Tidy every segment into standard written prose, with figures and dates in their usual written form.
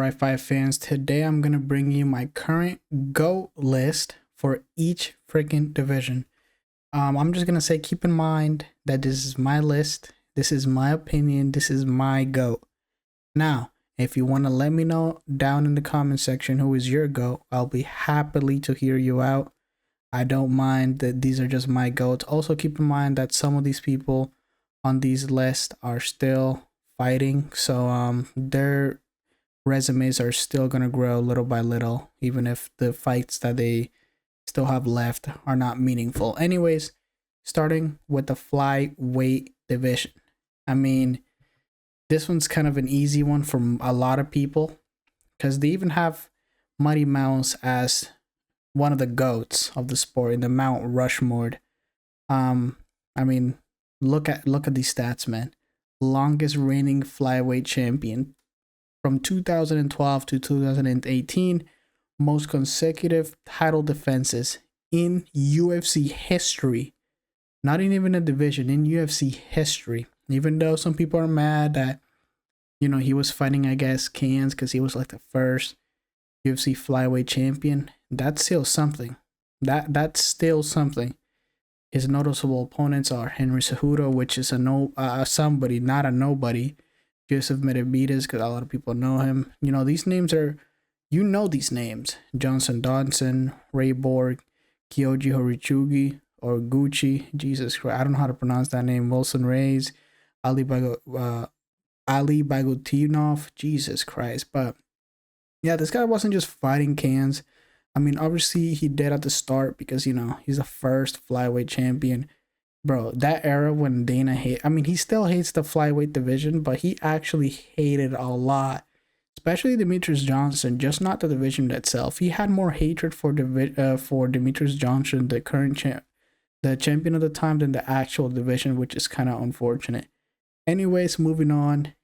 Alright, five fans, today I'm gonna bring you my current GOAT list for each freaking division. I'm just gonna say, keep in mind that this is my list, this is my opinion, this is my GOAT. Now, if you want to let me know down in the comment section who is your GOAT, I'll be happily to hear you out. I don't mind that these are just my GOATs. Also, keep in mind that some of these people on these lists are still fighting, so their resumes are still gonna grow little by little, even if the fights that they still have left are not meaningful. Anyways, starting with the flyweight division. I mean, this one's kind of an easy one for a lot of people because they even have Mighty Mouse as one of the GOATs of the sport in the Mount Rushmore. I mean, look at these stats, man. Longest reigning flyweight champion from 2012 to 2018, most consecutive title defenses in UFC history. Not even a division, in UFC history. Even though some people are mad that, you know, he was fighting, I guess, cans because he was like the first UFC flyweight champion. That's still something. That's still something. His noticeable opponents are Henry Cejudo, which is somebody, not a nobody. Joseph Benavidez, because a lot of people know him. You know, these names are, you know these names. Johnson Dodson, Ray Borg, Kyoji Horichugi, or Gucci. Jesus Christ, I don't know how to pronounce that name. Wilson Reyes, Ali Bagutinov. Jesus Christ. But yeah, this guy wasn't just fighting cans. I mean, obviously he did at the start because, you know, he's the first flyweight champion. Bro, that era when Dana he still hates the flyweight division, but he actually hated a lot, especially Demetrius Johnson, just not the division itself. He had more hatred for Demetrius Johnson, the current the champion of the time, than the actual division, which is kind of unfortunate. Anyways, moving on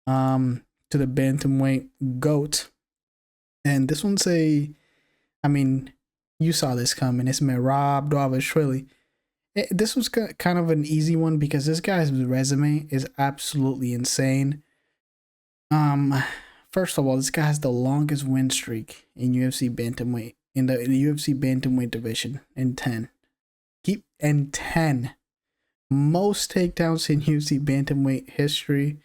to the Bantamweight GOAT. And this one's you saw this coming. It's Merab Dvalishvili. This was kind of an easy one because this guy's resume is absolutely insane. First of all, this guy has the longest win streak in UFC bantamweight, in the UFC bantamweight division, in 10. And 10 most takedowns in UFC bantamweight history,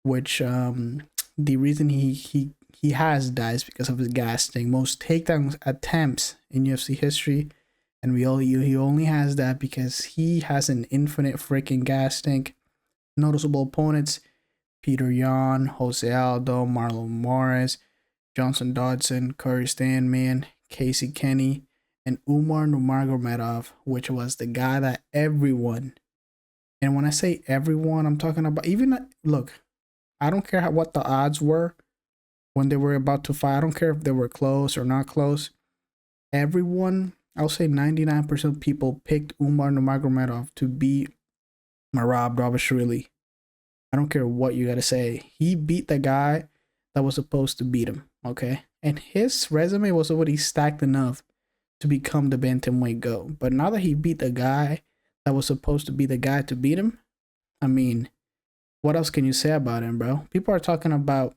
which the reason he has that is because of his gas tank. Most takedown attempts in UFC history. And he only has that because he has an infinite freaking gas tank. Noticeable opponents: Peter Yan, Jose Aldo, Marlon Moraes, Johnson Dodson, Curry Stanman, Casey Kenny, and Umar Nurmagomedov, which was the guy that everyone, and when I say everyone, I'm talking about look, I don't care what the odds were when they were about to fight. I don't care if they were close or not close. Everyone, I'll say 99% of people picked Umar Nurmagomedov to beat Merab Dvalishvili. I don't care what you gotta say. He beat the guy that was supposed to beat him, okay? And his resume was already stacked enough to become the bantamweight GOAT. But now that he beat the guy that was supposed to be the guy to beat him, I mean, what else can you say about him, bro? People are talking about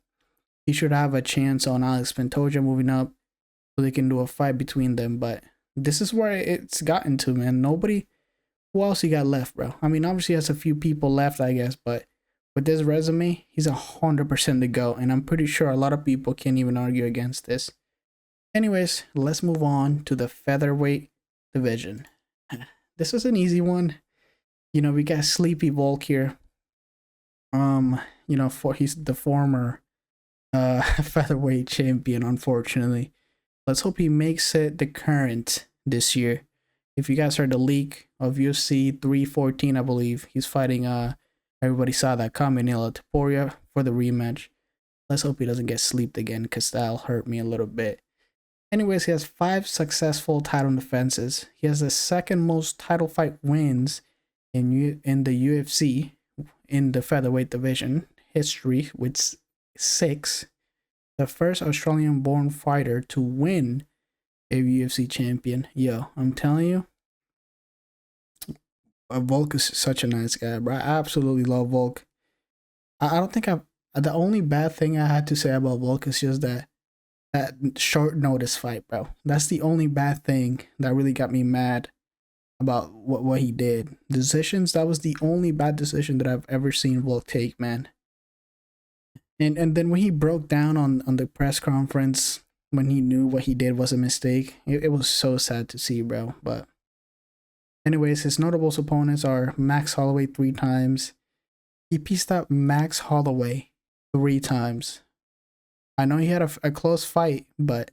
he should have a chance on Alex Pantoja moving up so they can do a fight between them, but this is where it's gotten to, man. Nobody, who else he got left, bro? I mean, obviously he has a few people left, I guess, but with this resume, he's 100% the GOAT, and I'm pretty sure a lot of people can't even argue against this. Anyways, let's move on to the featherweight division. This is an easy one. You know, we got Sleepy Volk here. He's the former featherweight champion, unfortunately. Let's hope he makes it the current this year. If you guys heard the leak of UFC 314, I believe he's fighting everybody saw that coming, Taporia, for the rematch. Let's hope he doesn't get sleeped again, because that'll hurt me a little bit. Anyways, he has 5 successful title defenses. He has the second most title fight wins in the UFC in the featherweight division history, with 6. The first Australian-born fighter to win a UFC champion. Yo, I'm telling you, Volk is such a nice guy, bro. I absolutely love Volk. I don't think The only bad thing I had to say about Volk is just that short notice fight, bro. That's the only bad thing that really got me mad about what he did. Decisions, that was the only bad decision that I've ever seen Volk take, man. And then when he broke down on the press conference, when he knew what he did was a mistake, it was so sad to see, bro. But anyways, his notable opponents are Max Holloway 3 times. He pieced out Max Holloway 3 times. I know he had a close fight, but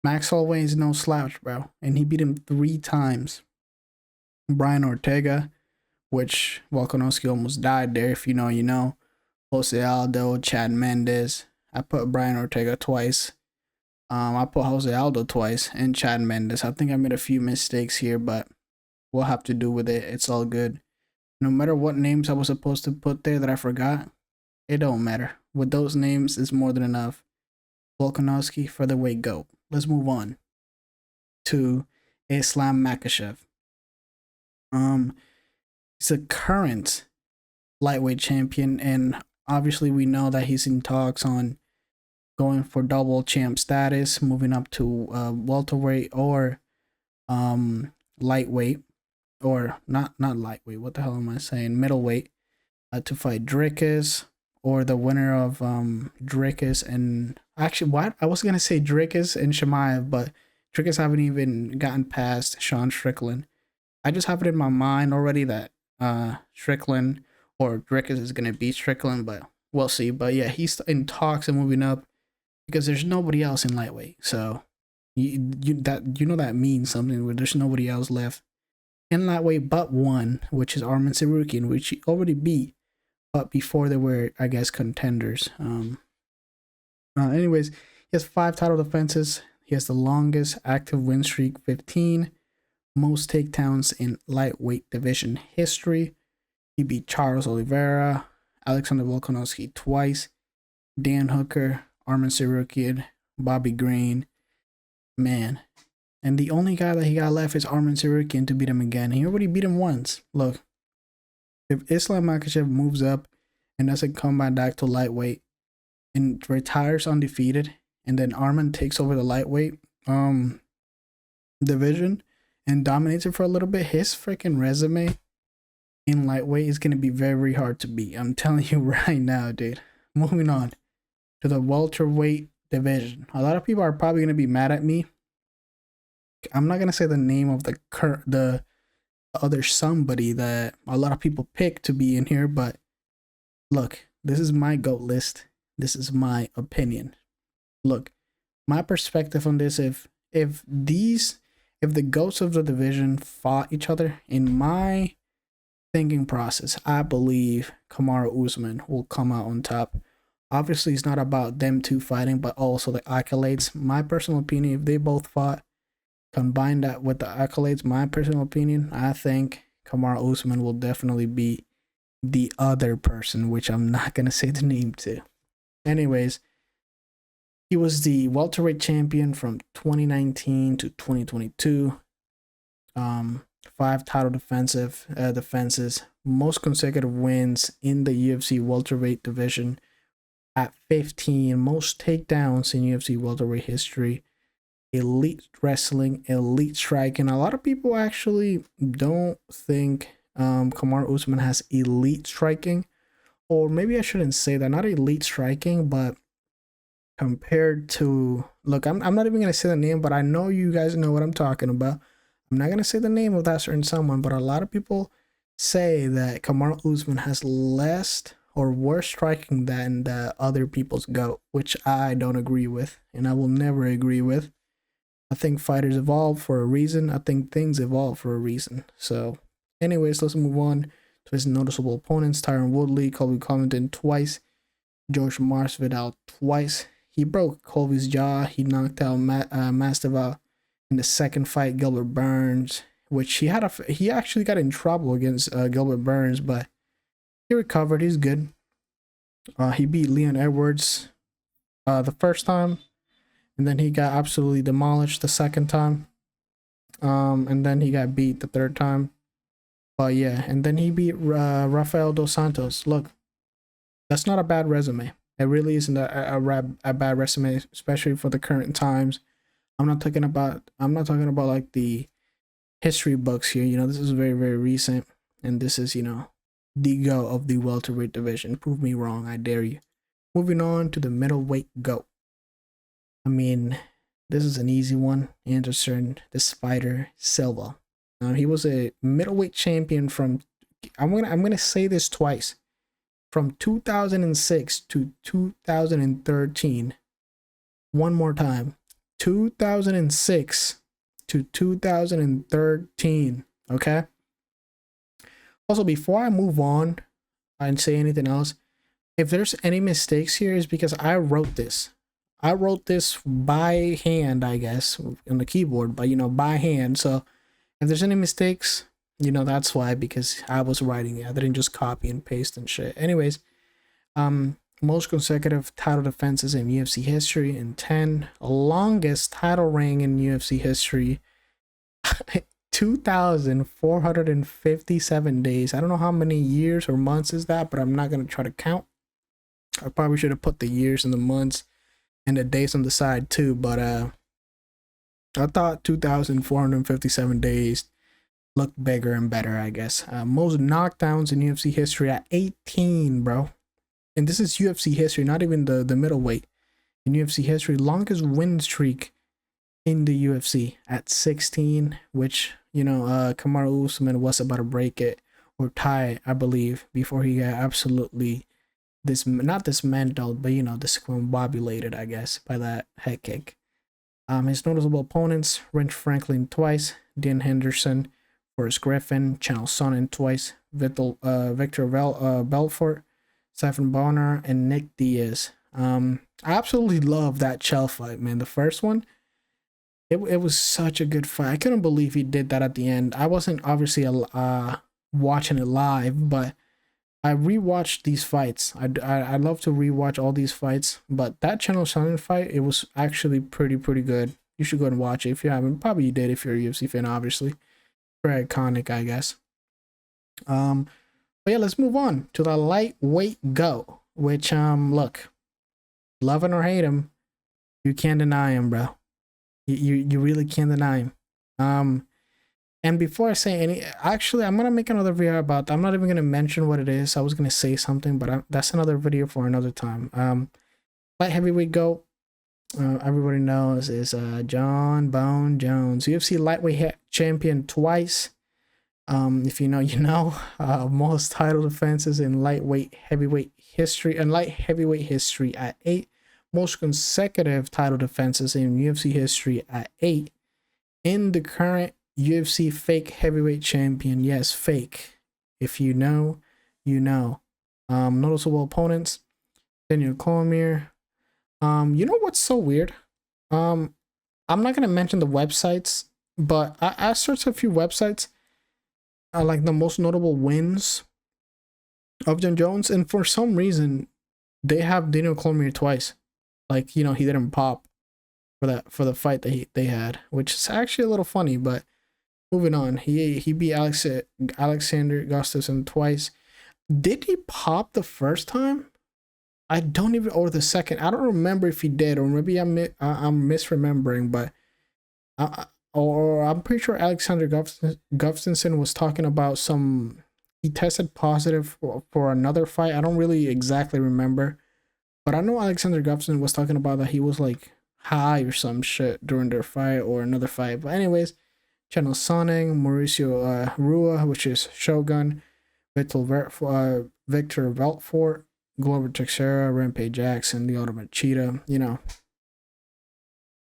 Max Holloway is no slouch, bro. And he beat him 3 times. Brian Ortega, which Volkanovski almost died there. If you know, you know. Jose Aldo, Chad Mendes. I put Brian Ortega twice. I put Jose Aldo twice and Chad Mendes. I think I made a few mistakes here, but we'll have to do with it. It's all good. No matter what names I was supposed to put there that I forgot, it don't matter. With those names, it's more than enough. Volkanovski, featherweight GOAT. Let's move on to Islam Makhachev. He's a current lightweight champion, and obviously we know that he's in talks on going for double champ status, moving up to welterweight or lightweight, or not lightweight. What the hell am I saying? Middleweight, to fight Dricus, or the winner of Dricus and actually what I was gonna say Dricus and Chimaev, but Dricus haven't even gotten past Sean Strickland. I just have it in my mind already that Strickland or Dricus is gonna beat Strickland, but we'll see. But yeah, he's in talks and moving up because there's nobody else in lightweight. So you know that means something where there's nobody else left in lightweight but one, which is Arman Tsarukyan, which he already beat, but before they were, I guess, contenders. Anyways, he has 5 title defenses. He has the longest active win streak, 15. Most takedowns in lightweight division history. He beat Charles Oliveira, Alexander Volkanovski twice, Dan Hooker, Arman Tsarukyan, Bobby Green. Man. And the only guy that he got left is Arman Tsarukyan to beat him again. He already beat him once. Look, if Islam Makhachev moves up and doesn't come back to lightweight and retires undefeated, and then Arman takes over the lightweight division and dominates it for a little bit, his freaking resume in lightweight is going to be very hard to beat. I'm telling you right now, dude. Moving on to the welterweight division. A lot of people are probably going to be mad at me. I'm not going to say the name of the other somebody that a lot of people pick to be in here, but look, this is my GOAT list. This is my opinion. Look, my perspective on this, if the GOATs of the division fought each other, in my thinking process, I believe Kamaru Usman will come out on top. Obviously, it's not about them two fighting, but also the accolades. My personal opinion, if they both fought, combine that with the accolades, my personal opinion, I think Kamaru Usman will definitely be the other person, which I'm not going to say the name to. Anyways, he was the welterweight champion from 2019 to 2022. 5 title defenses, most consecutive wins in the UFC welterweight division at 15, most takedowns in UFC welterweight history. Elite wrestling, elite striking. A lot of people actually don't think Kamaru Usman has elite striking, or maybe I shouldn't say that, not elite striking, but compared to, look, I'm not even gonna say the name, but I know you guys know what I'm talking about. I'm not gonna say the name of that certain someone, but a lot of people say that Kamaru Usman has less or worse striking than the other people's GOAT, which I don't agree with, and I will never agree with. I think fighters evolve for a reason. I think things evolve for a reason. So, anyways, let's move on to his noticeable opponents. Tyron Woodley, Colby Covington twice, George Masvidal twice. He broke Colby's jaw. He knocked out Masvidal in the second fight. Gilbert Burns, which he actually got in trouble against Gilbert Burns, but he recovered. He's good. He beat Leon Edwards the first time, and then he got absolutely demolished the second time. And then he got beat the third time. But yeah, and then he beat Rafael Dos Santos. Look, That's not a bad resume. It really isn't a bad resume, especially for the current times. I'm not talking about like the history books here. You know, this is very, very recent, and this is, you know, the GOAT of the welterweight division. Prove me wrong, I dare you. Moving on to the middleweight GOAT. I mean, this is an easy one. Anderson, this fighter, Silva. He was a middleweight champion from, I'm gonna say this twice, from 2006 to 2013. One more time, 2006 to 2013. Okay. Also, before I move on and say anything else, if there's any mistakes here, is because I wrote this. I wrote this by hand, I guess, on the keyboard, but you know, by hand. So if there's any mistakes, you know, that's why, because I was writing it. I didn't just copy and paste and shit. Anyways, most consecutive title defenses in UFC history in 10. Longest title reign in UFC history, 2,457 days. I don't know how many years or months is that, but I'm not going to try to count. I probably should have put the years and the months and the days on the side too, but I thought 2,457 days looked bigger and better, I guess. Most knockdowns in UFC history at 18, bro. And this is UFC history, not even the middleweight. In UFC history, longest win streak in the UFC at 16, which, you know, Kamaru Usman was about to break it or tie it, I believe, before he got absolutely not dismantled, but you know, discombobulated, I guess, by that head kick. His noticeable opponents: Rich Franklin twice, Dean Henderson, Forrest Griffin, Chael Sonnen twice, Victor Belfort, Stephen Bonner, and Nick Diaz. I absolutely love that Chael fight, man. The first one, it was such a good fight. I couldn't believe he did that at the end. I wasn't obviously watching it live, but I rewatched these fights. I love to rewatch all these fights, but that Chael Sonnen fight, it was actually pretty good. You should go and watch it if you haven't. Probably you did if you're a UFC fan, obviously. Very iconic, I guess. But yeah, let's move on to the lightweight GOAT, which look, love him or hate him, you can't deny him, bro. You really can't deny him. And before I say any, actually, I'm gonna make another video about that. I'm not even gonna mention what it is. I was gonna say something, but that's another video for another time. Light heavyweight GOAT, everybody knows, is John Bone Jones, UFC lightweight champion twice. If you know, you know. Most title defenses in lightweight heavyweight history and light heavyweight history at 8. Most consecutive title defenses in UFC history at 8. In the current UFC fake heavyweight champion, yes, fake. If you know, you know. Noticeable opponents: Daniel Cormier. You know what's so weird? I'm not gonna mention the websites, but I searched a few websites, like the most notable wins of John Jones, and for some reason they have Daniel Cormier twice. Like, you know, he didn't pop for the fight that they had, which is actually a little funny. But moving on, he beat Alexander Gustafsson twice. Did he pop the first time? I don't even, or the second. I don't remember if he did, or maybe I'm misremembering. But I'm pretty sure Alexander Gustafsson was talking about he tested positive for another fight. I don't really exactly remember, but I know Alexander Gustafsson was talking about that he was like high or some shit during their fight or another fight. But anyways, Chael Sonnen, Mauricio Rua, which is Shogun, Victor Belfort, Glover Teixeira, Rampage Jackson, the Ultimate Cheetah. You know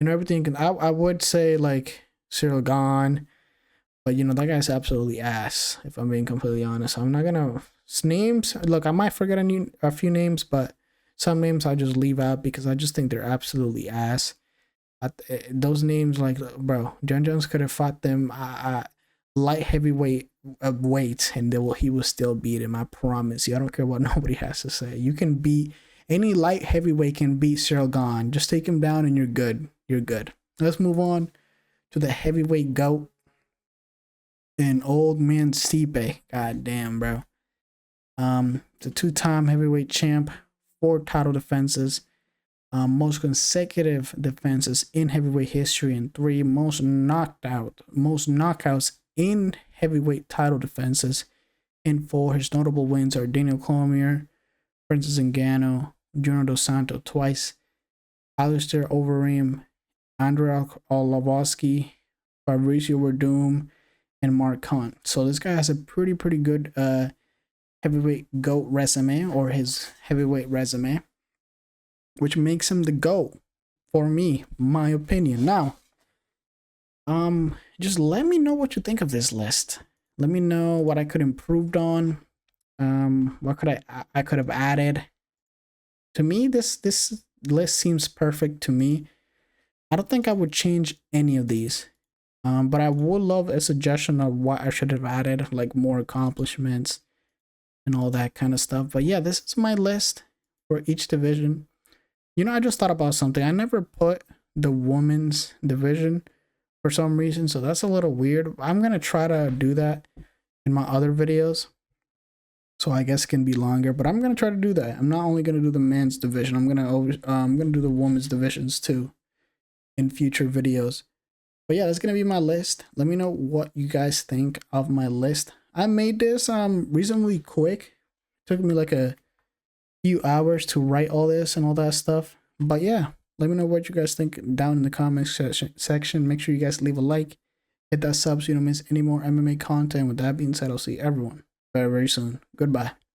everything. I would say like Cyril Gahn, but you know, that guy's absolutely ass, if I'm being completely honest. I'm not gonna names. Look, I might forget a few names, but some names I just leave out because I just think they're absolutely ass. Those names, like, bro, John Jones could have fought them light heavyweight weights, and he will still beat him. I promise you. I don't care what nobody has to say. You can beat any light heavyweight can beat Cyril Gahn. Just take him down, and you're good. You're good. Let's move on to the heavyweight GOAT and old man Stipe. God damn, bro. The two-time heavyweight champ, 4 title defenses, most consecutive defenses in heavyweight history, and 3 most knockouts in heavyweight title defenses. And 4 his notable wins are Daniel Cormier, Francis Ngannou, Junior Dos Santos twice, Alistair Overeem, Andrei Arlovski, Fabricio Werdum, and Mark Hunt. So this guy has a pretty good heavyweight GOAT resume, or his heavyweight resume, which makes him the GOAT for me, my opinion. Now, just let me know what you think of this list. Let me know what I could improve on. What could I could have added. To me, this list seems perfect to me. I don't think I would change any of these. But I would love a suggestion of what I should have added, like more accomplishments and all that kind of stuff. But yeah, this is my list for each division. You know, I just thought about something. I never put the women's division for some reason, so that's a little weird. I'm gonna try to do that in my other videos, so I guess it can be longer. But I'm gonna try to do that. I'm not only gonna do the men's division. I'm gonna do the women's divisions too in future videos. But yeah, that's gonna be my list. Let me know what you guys think of my list. I made this reasonably quick. It took me like a few hours to write all this and all that stuff. But yeah, let me know what you guys think down in the comments section. Make sure you guys leave a like, hit that sub so you don't miss any more MMA content. With that being said, I'll see everyone very soon. Goodbye.